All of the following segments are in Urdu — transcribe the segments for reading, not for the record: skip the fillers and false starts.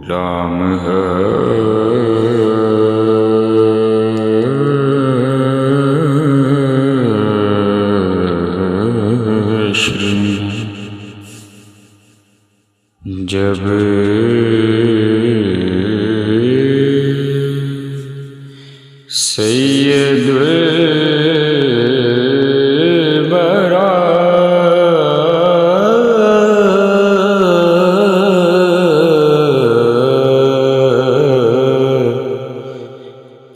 غلام ہے جب سید برا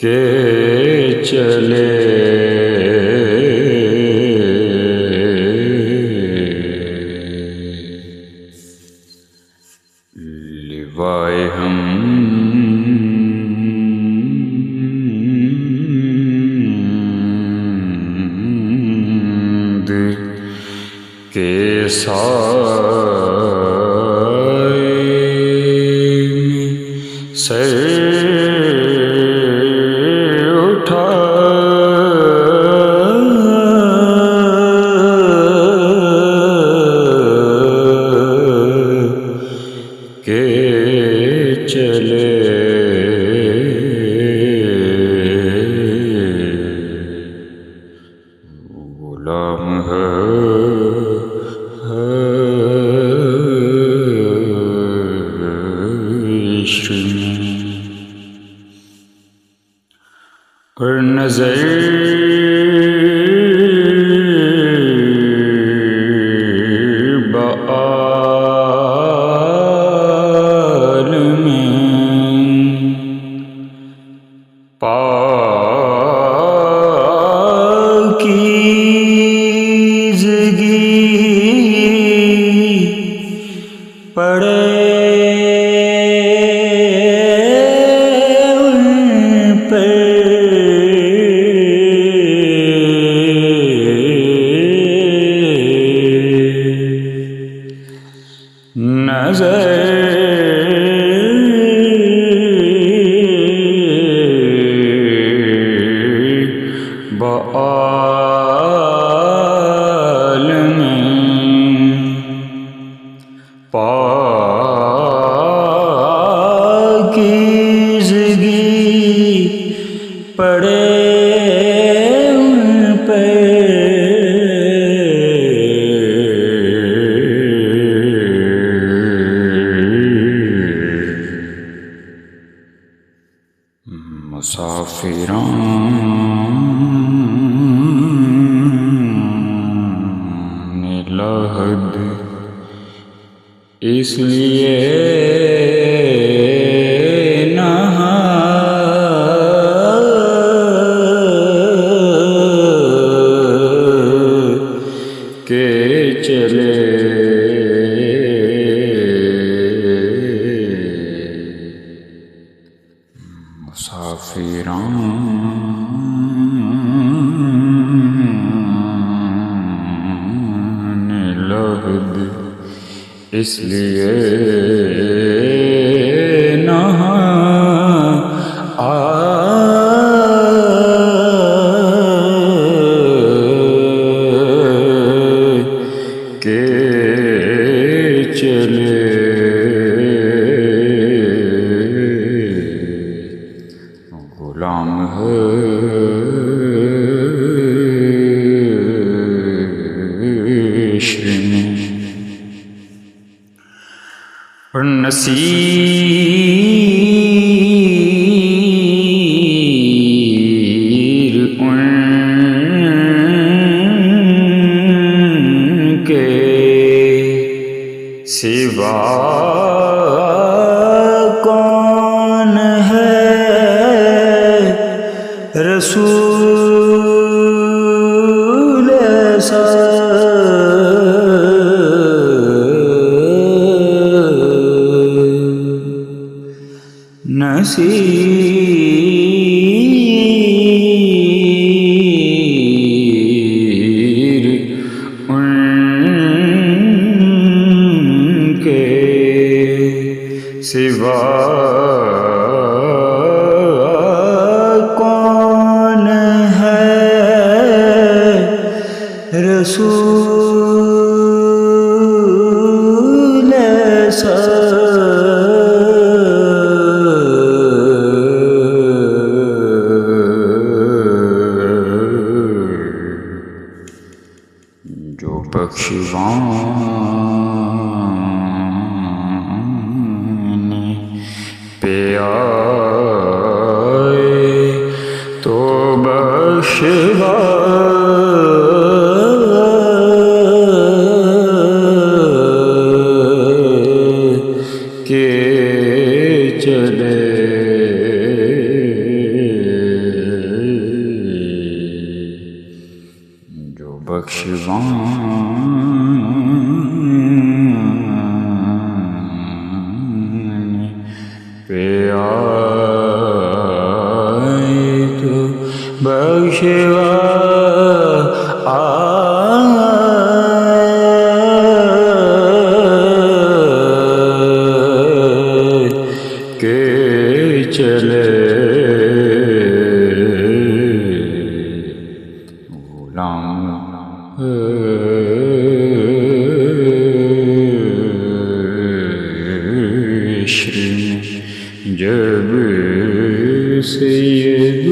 کے چلے لوائے حمد کے سائے سر اٹھا کے چلے غلام ہے عشق اور نظر پڑے ان پر نظر بعالم پاکیزگی پڑے ان پر مسافران لحد اس لیے نہا کہ چلے مسافران لحد اس لیے نہا کہ چلے غلام ہے اور نصیر ان کے سوا کون ہے رسول ایسا نصیر ان کے سوا کون ہے رسول ایسا جو بخشوان پہ آئے تو بخشوا کے چلے جو بخشوان پہ آئے تو بخشوا کے چلے غلام عشق جب سید